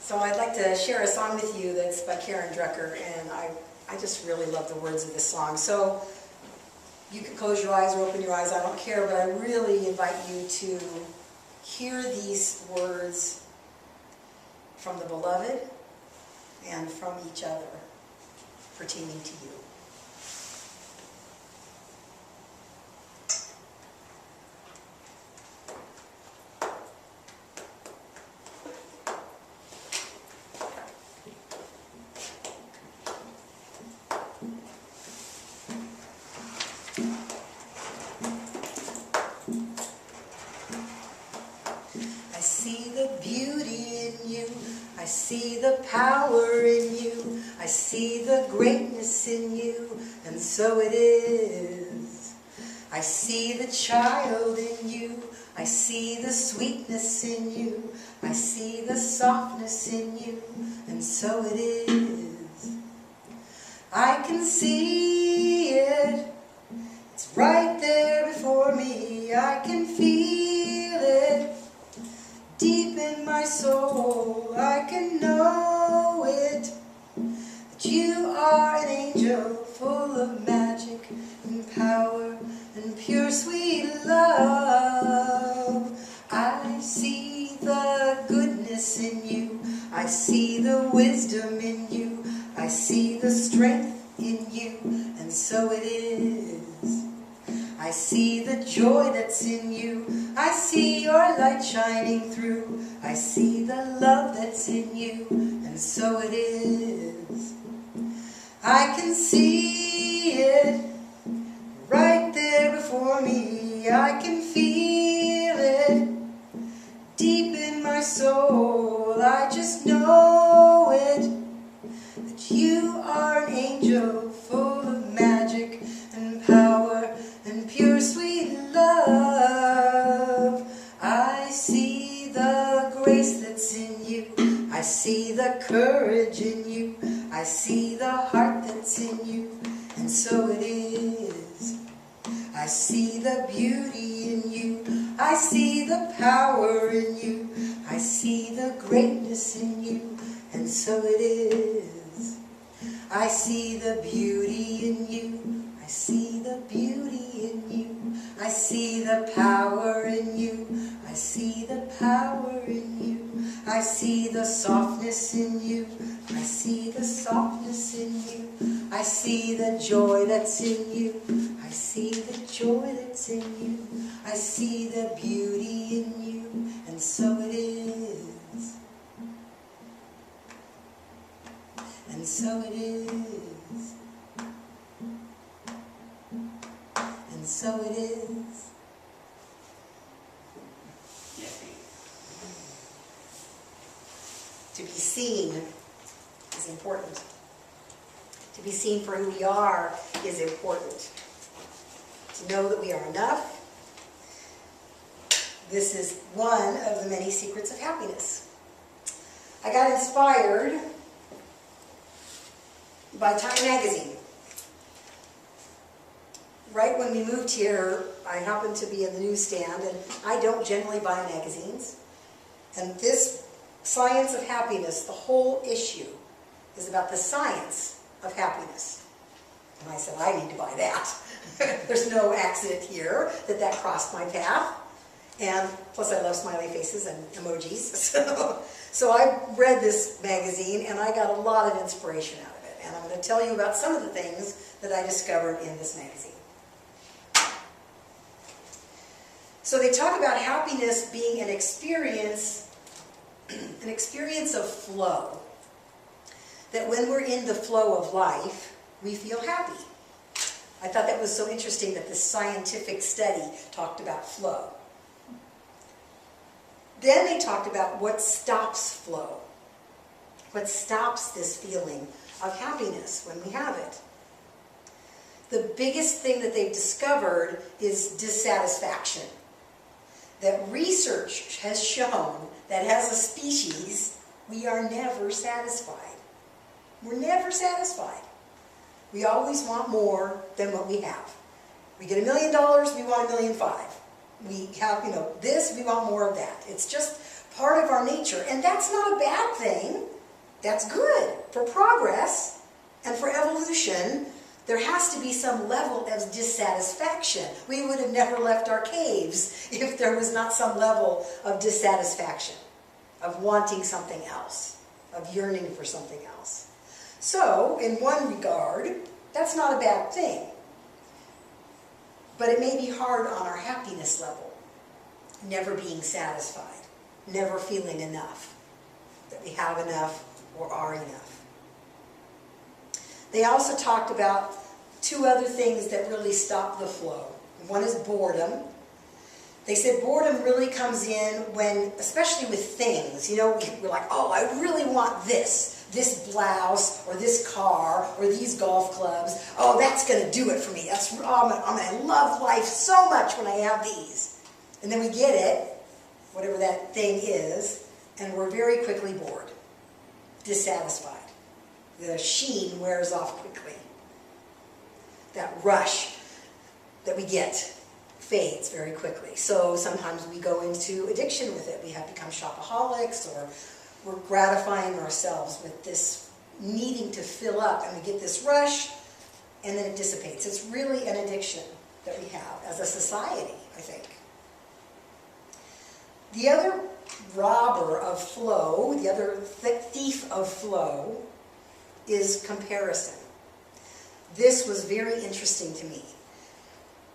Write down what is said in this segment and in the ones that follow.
So I'd like to share a song with you that's by Karen Drucker, and I just really love the words of this song. So you can close your eyes or open your eyes, I don't care, but I really invite you to hear these words from the beloved and from each other pertaining to you. I see the beauty in you, I see the power in you, I see the greatness in you, and so it is. I see the child in you, I see the sweetness in you, I see the softness in you, and so it is. I can see it, it's right there before me, I can feel it. Deep in my soul, I can know it, that you are an angel full of magic and power and pure sweet love. I see the goodness in you, I see the wisdom in you, I see the strength in you, and so it is. I see the joy that's in you, I see your light shining through, I see the love that's in you, and so it is. I can see it right there before me, I can feel it deep in my soul, I just know it, that you are an angel full of magic and power and pure sweet love. I see the grace that's in you, I see the courage in you, I see the heart that's in you, and so it is. I see the beauty in you, I see the power in you, I see the greatness in you, and so it is. I see the beauty in you, I see the beauty in you, I see the power in you, I see the power in you, I see the softness in you, I see the softness in you, I see the joy that's in you, I see the joy that's in you, I see the beauty in you, and so it is. And so it is. And so it is. To be seen is important. To be seen for who we are is important. To know that we are enough. This is one of the many secrets of happiness. I got inspired by Time magazine. Right when we moved here, I happened to be in the newsstand, and I don't generally buy magazines. And this Science of Happiness, the whole issue, is about the science of happiness. And I said, I need to buy that. There's no accident here that crossed my path. And plus I love smiley faces and emojis. So I read this magazine, and I got a lot of inspiration out of it. And I'm going to tell you about some of the things that I discovered in this magazine. So they talk about happiness being an experience of flow. That when we're in the flow of life, we feel happy. I thought that was so interesting that this scientific study talked about flow. Then they talked about what stops flow. What stops this feeling of happiness when we have it. The biggest thing that they've discovered is dissatisfaction. That research has shown that as a species, we are never satisfied. We're never satisfied. We always want more than what we have. We get $1 million, we want $1.5 million. We have, this, we want more of that. It's just part of our nature. And that's not a bad thing. That's good for progress and for evolution. There has to be some level of dissatisfaction. We would have never left our caves if there was not some level of dissatisfaction, of wanting something else, of yearning for something else. So, in one regard, that's not a bad thing. But it may be hard on our happiness level, never being satisfied, never feeling enough, that we have enough or are enough. They also talked about two other things that really stop the flow. One is boredom. They said boredom really comes in when, especially with things, you know, we're like, oh, I really want this blouse, or this car, or these golf clubs. Oh, that's going to do it for me. I'm going to love life so much when I have these. And then we get it, whatever that thing is, and we're very quickly bored, dissatisfied. The sheen wears off quickly. That rush that we get fades very quickly. So sometimes we go into addiction with it. We have become shopaholics, or we're gratifying ourselves with this needing to fill up, and we get this rush, and then it dissipates. It's really an addiction that we have as a society, I think. The other robber of flow, the other thief of flow, is comparison. This was very interesting to me.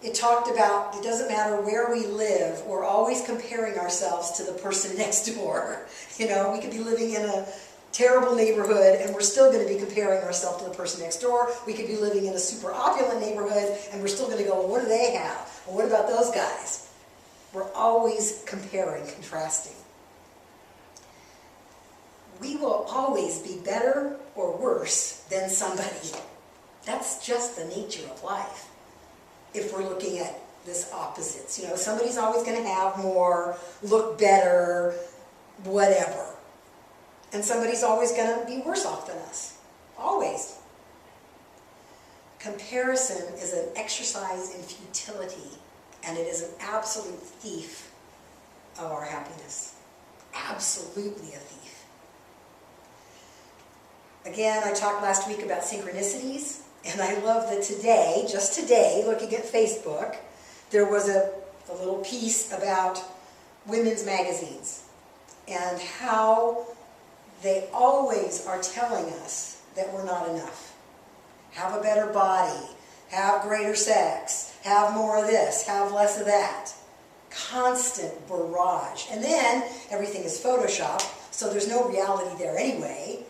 It talked about, it doesn't matter where we live, we're always comparing ourselves to the person next door. You know, we could be living in a terrible neighborhood and we're still going to be comparing ourselves to the person next door. We could be living in a super opulent neighborhood and we're still going to go, well, what do they have? Well, what about those guys? We're always comparing, contrasting. We will always be better or worse than somebody. That's just the nature of life. If we're looking at this opposites, you know, somebody's always going to have more, look better, whatever. And somebody's always going to be worse off than us. Always. Comparison is an exercise in futility, and it is an absolute thief of our happiness. Absolutely a thief. Again, I talked last week about synchronicities. And I love that today, just today, looking at Facebook, there was a little piece about women's magazines and how they always are telling us that we're not enough. Have a better body, have greater sex, have more of this, have less of that. Constant barrage. And then everything is Photoshopped, so there's no reality there anyway.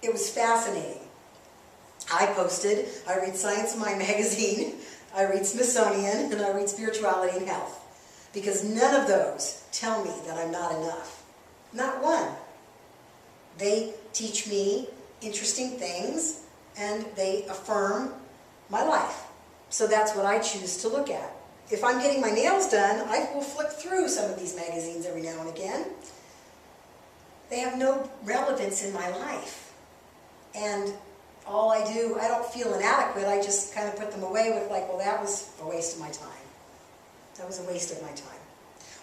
It was fascinating. I posted, I read Science Mind magazine, I read Smithsonian, and I read Spirituality and Health. Because none of those tell me that I'm not enough. Not one. They teach me interesting things, and they affirm my life. So that's what I choose to look at. If I'm getting my nails done, I will flick through some of these magazines every now and again. They have no relevance in my life. And all I do, I don't feel inadequate, I just kind of put them away with like, well, that was a waste of my time. That was a waste of my time.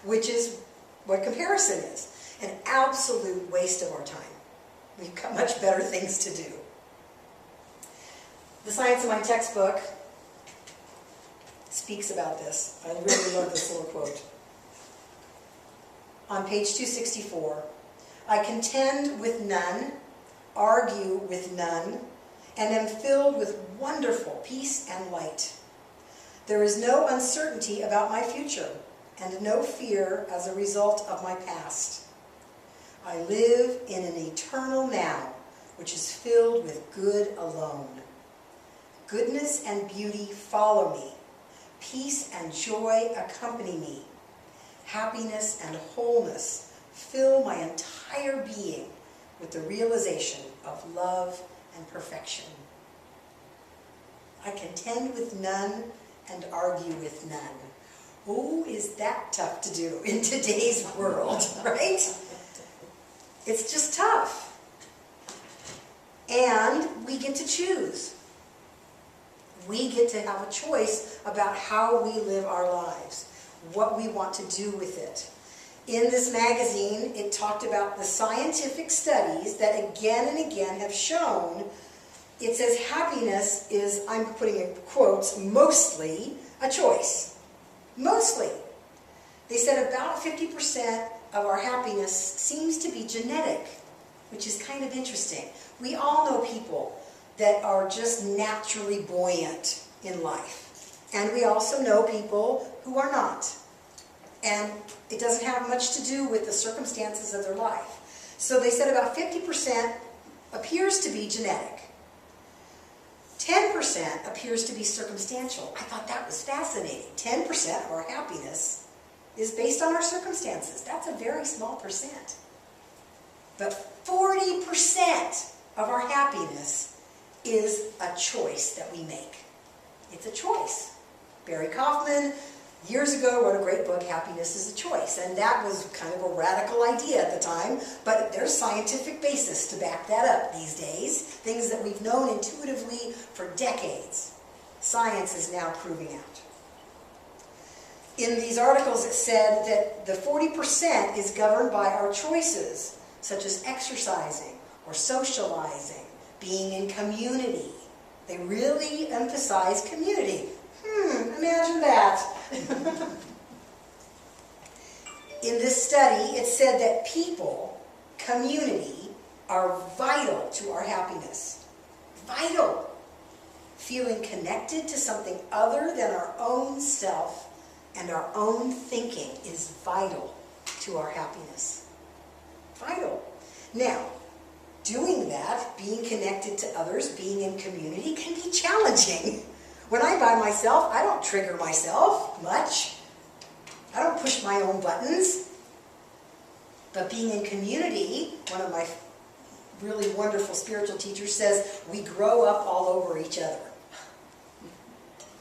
Which is what comparison is. An absolute waste of our time. We've got much better things to do. The Science of Mind textbook speaks about this. I really love this little quote. On page 264, I contend with none, argue with none, and am filled with wonderful peace and light. There is no uncertainty about my future, and no fear as a result of my past. I live in an eternal now, which is filled with good alone. Goodness and beauty follow me. Peace and joy accompany me. Happiness and wholeness fill my entire being with the realization of love and perfection. I contend with none and argue with none. Oh, is that tough to do in today's world, right? It's just tough. And we get to choose. We get to have a choice about how we live our lives, what we want to do with it. In this magazine, it talked about the scientific studies that again and again have shown, it says happiness is, I'm putting in quotes, mostly a choice. Mostly. They said about 50% of our happiness seems to be genetic, which is kind of interesting. We all know people that are just naturally buoyant in life. And we also know people who are not. And it doesn't have much to do with the circumstances of their life. So they said about 50% appears to be genetic. 10% appears to be circumstantial. I thought that was fascinating. 10% of our happiness is based on our circumstances. That's a very small percent. But 40% of our happiness is a choice that we make. It's a choice. Barry Kaufman, years ago, wrote a great book, Happiness is a Choice. And that was kind of a radical idea at the time, but there's scientific basis to back that up these days. Things that we've known intuitively for decades. Science is now proving out. In these articles, it said that the 40% is governed by our choices, such as exercising or socializing, being in community. They really emphasize community. Imagine that. In this study, it said that people, community, are vital to our happiness. Vital. Feeling connected to something other than our own self and our own thinking is vital to our happiness. Vital. Now, doing that, being connected to others, being in community, can be challenging. When I'm by myself, I don't trigger myself much. I don't push my own buttons. But being in community, one of my really wonderful spiritual teachers says, we grow up all over each other.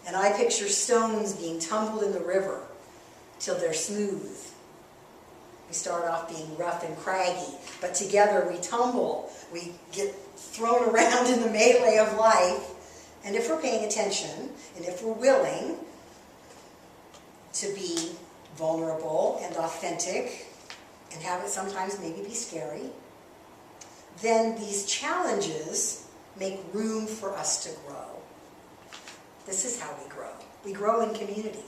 And I picture stones being tumbled in the river till they're smooth. We start off being rough and craggy, but together we tumble. We get thrown around in the melee of life. And if we're paying attention, and if we're willing to be vulnerable and authentic, and have it sometimes maybe be scary, then these challenges make room for us to grow. This is how we grow. We grow in community.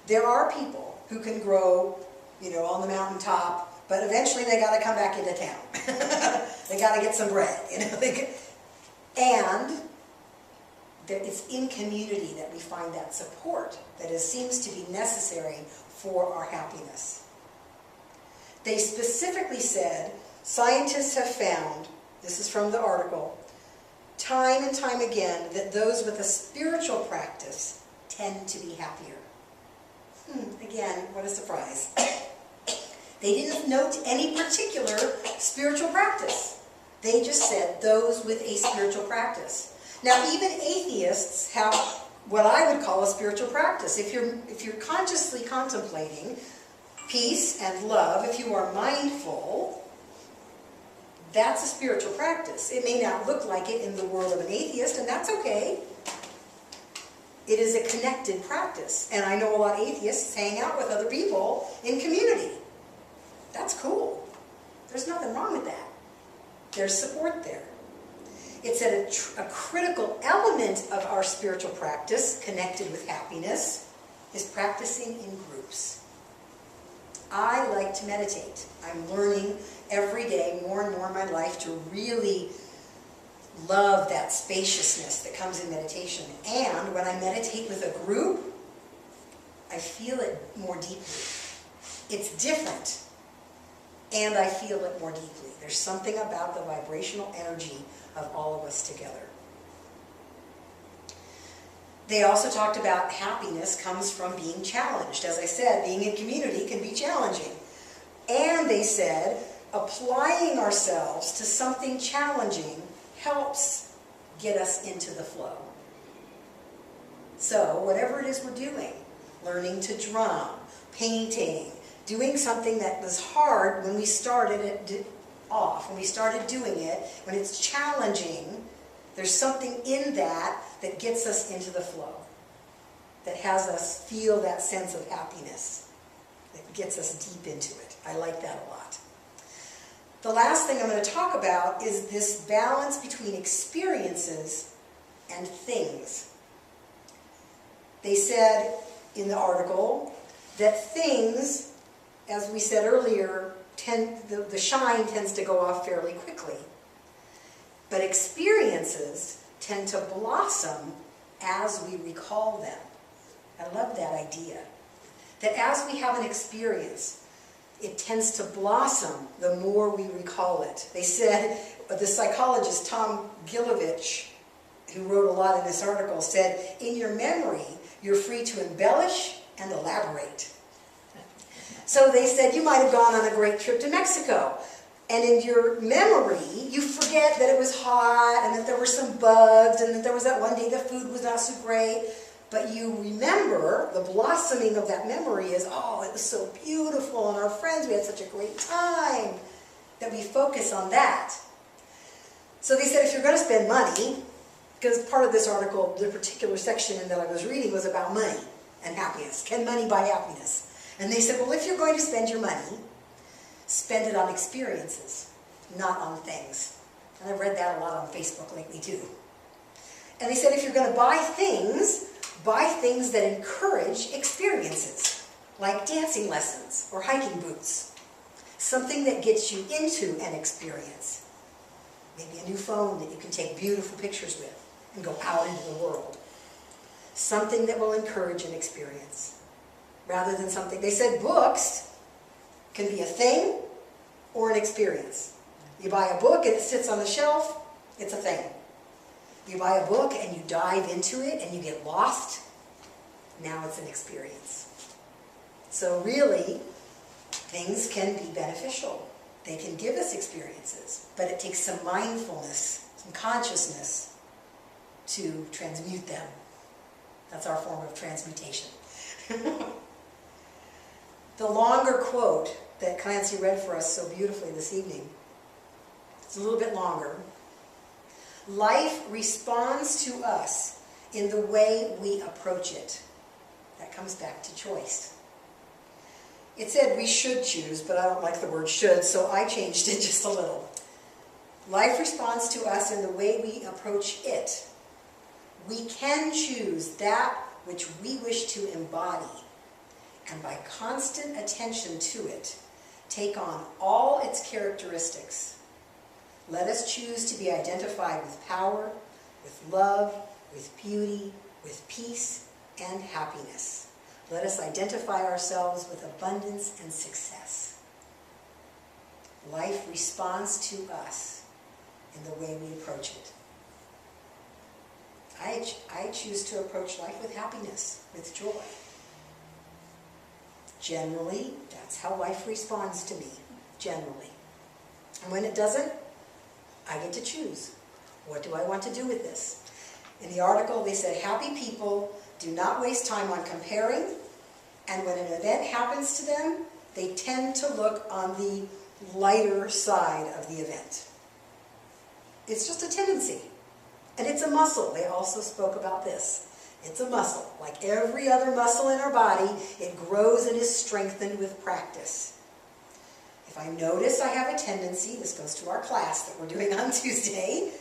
There are people who can grow, on the mountaintop, but eventually they got to come back into town. They got to get some bread, And it's in community that we find that support that seems to be necessary for our happiness. They specifically said, scientists have found, this is from the article, time and time again, that those with a spiritual practice tend to be happier. Again, what a surprise. They didn't note any particular spiritual practice. They just said those with a spiritual practice. Now, even atheists have what I would call a spiritual practice. If you're consciously contemplating peace and love, if you are mindful, that's a spiritual practice. It may not look like it in the world of an atheist, and that's okay. It is a connected practice. And I know a lot of atheists hang out with other people in community. That's cool. There's nothing wrong with that. There's support there. It said a critical element of our spiritual practice, connected with happiness, is practicing in groups. I like to meditate. I'm learning every day more and more in my life to really love that spaciousness that comes in meditation. And when I meditate with a group, I feel it more deeply. It's different. And I feel it more deeply. There's something about the vibrational energy of all of us together. They also talked about happiness comes from being challenged. As I said, being in community can be challenging. And they said, applying ourselves to something challenging helps get us into the flow. So, whatever it is we're doing, learning to drum, painting, doing something that was hard when we started it off, when we started doing it, when it's challenging, there's something in that that gets us into the flow, that has us feel that sense of happiness. It gets us deep into it. I like that a lot. The last thing I'm going to talk about is this balance between experiences and things. They said in the article that things, as we said earlier, the shine tends to go off fairly quickly. But experiences tend to blossom as we recall them. I love that idea. That as we have an experience, it tends to blossom the more we recall it. They said, the psychologist Tom Gilovich, who wrote a lot in this article, said, in your memory, you're free to embellish and elaborate. So they said you might have gone on a great trip to Mexico, and in your memory, you forget that it was hot, and that there were some bugs, and that there was that one day the food was not so great, but you remember, the blossoming of that memory is, oh, it was so beautiful, and our friends, we had such a great time, that we focus on that. So they said if you're going to spend money, because part of this article, the particular section that I was reading was about money and happiness. Can money buy happiness? And they said, well, if you're going to spend your money, spend it on experiences, not on things. And I've read that a lot on Facebook lately too. And they said if you're going to buy things that encourage experiences, like dancing lessons or hiking boots. Something that gets you into an experience. Maybe a new phone that you can take beautiful pictures with and go out into the world. Something that will encourage an experience. Rather than something, they said books can be a thing or an experience. You buy a book and it sits on the shelf, it's a thing. You buy a book and you dive into it and you get lost, now it's an experience. So really, things can be beneficial. They can give us experiences, but it takes some mindfulness, some consciousness to transmute them. That's our form of transmutation. The longer quote that Clancy read for us so beautifully this evening, it's a little bit longer. Life responds to us in the way we approach it. That comes back to choice. It said we should choose, but I don't like the word should, so I changed it just a little. Life responds to us in the way we approach it. We can choose that which we wish to embody, and by constant attention to it, take on all its characteristics. Let us choose to be identified with power, with love, with beauty, with peace and happiness. Let us identify ourselves with abundance and success. Life responds to us in the way we approach it. I choose to approach life with happiness, with joy. Generally, that's how life responds to me, generally. And when it doesn't, I get to choose. What do I want to do with this? In the article, they said, happy people do not waste time on comparing, and when an event happens to them, they tend to look on the lighter side of the event. It's just a tendency. And it's a muscle. They also spoke about this. It's a muscle. Like every other muscle in our body, it grows and is strengthened with practice. If I notice I have a tendency, this goes to our class that we're doing on Tuesday,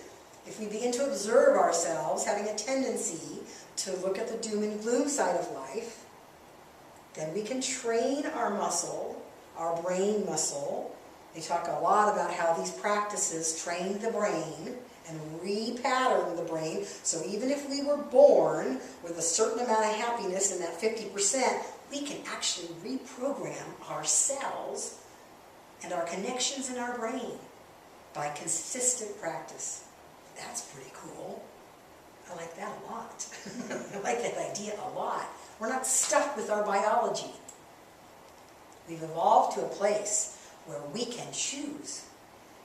if we begin to observe ourselves having a tendency to look at the doom and gloom side of life, then we can train our muscle, our brain muscle. They talk a lot about how these practices train the brain and repattern the brain. So even if we were born with a certain amount of happiness in that 50%, we can actually reprogram our cells and our connections in our brain by consistent practice. That's pretty cool. I like that a lot. I like that idea a lot. We're not stuck with our biology. We've evolved to a place where we can choose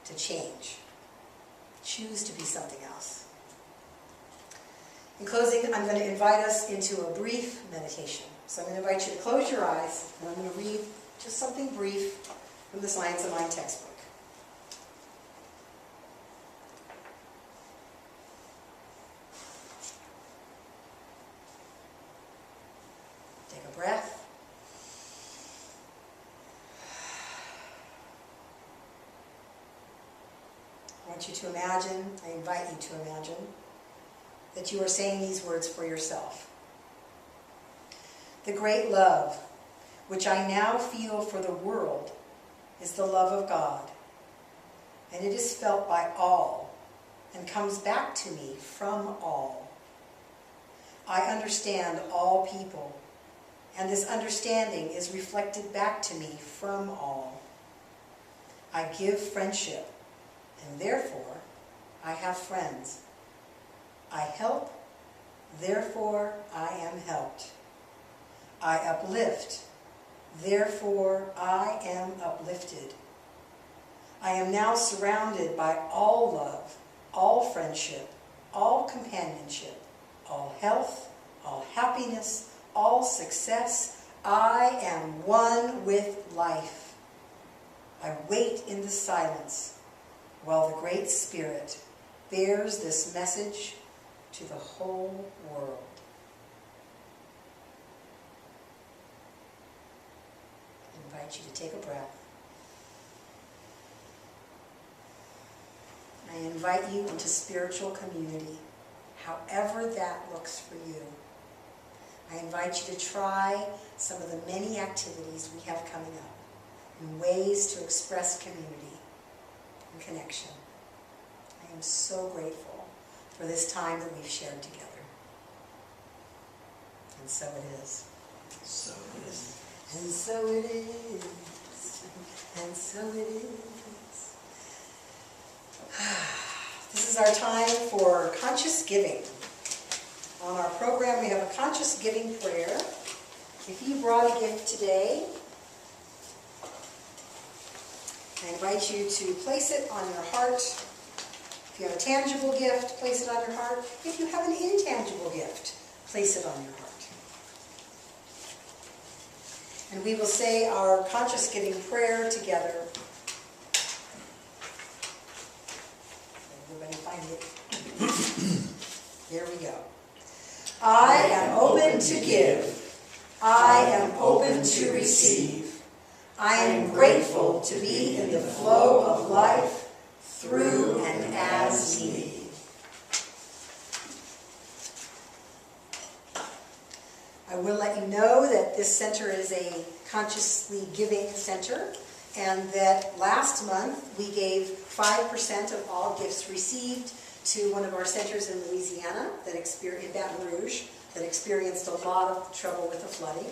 to change. Choose to be something else. In closing, I'm going to invite us into a brief meditation. So I'm going to invite you to close your eyes, and I'm going to read just something brief from the Science of Mind textbook. Take a breath. I want you to imagine, I invite you to imagine, that you are saying these words for yourself. The great love which I now feel for the world is the love of God, and it is felt by all and comes back to me from all. I understand all people, and this understanding is reflected back to me from all. I give friendship, and therefore I have friends. I help, therefore I am helped. I uplift, therefore I am uplifted. I am now surrounded by all love, all friendship, all companionship, all health, all happiness, all success. I am one with life. I wait in the silence while the Great Spirit bears this message to the whole world. I invite you to take a breath. I invite you into spiritual community, however that looks for you. I invite you to try some of the many activities we have coming up and ways to express community and connection. I am so grateful for this time that we've shared together. And so it is. So it is. And so it is. And so it is. This is our time for conscious giving. On our program we have a conscious giving prayer. If you brought a gift today, I invite you to place it on your heart. If you have a tangible gift, place it on your heart. If you have an intangible gift, place it on your heart. And we will say our conscious giving prayer together. Everybody find it. Here we go. I am open to give. I am open to receive. I am grateful to be in the flow of life, through and as needed. I will let you know that this center is a consciously giving center, and that last month we gave 5% of all gifts received to one of our centers in Louisiana, in Baton Rouge, that experienced a lot of trouble with the flooding.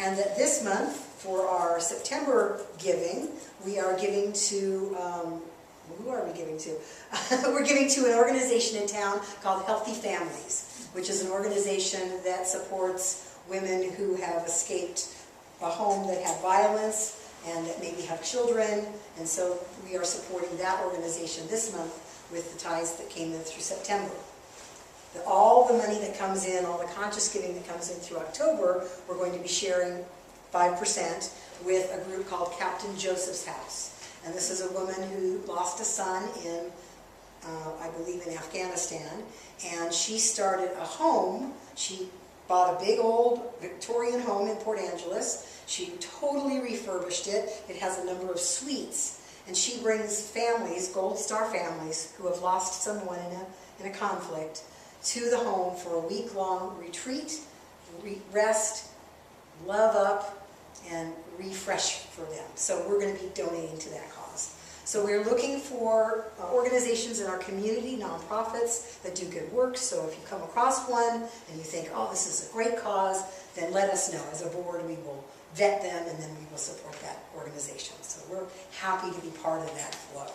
And that this month, for our September giving, we are giving to, who are we giving to? We're giving to an organization in town called Healthy Families, which is an organization that supports women who have escaped a home that had violence and that maybe have children. And so we are supporting that organization this month with the tithes that came in through September. All the money that comes in, all the conscious giving that comes in through October, we're going to be sharing 5% with a group called Captain Joseph's House. And this is a woman who lost a son in, I believe in Afghanistan, and she started a home. She bought a big old Victorian home in Port Angeles. She totally refurbished it. It has a number of suites. And she brings families, Gold Star families, who have lost someone in a conflict, to the home for a week-long retreat, rest, love up, and refresh for them. So we're going to be donating to that cause. So we're looking for organizations in our community, nonprofits, that do good work. So if you come across one and you think, oh, this is a great cause, then let us know. As a board, we will vet them and then we will support that organization. So we're happy to be part of that flow.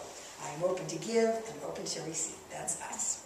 I'm open to give and open to receive. That's us.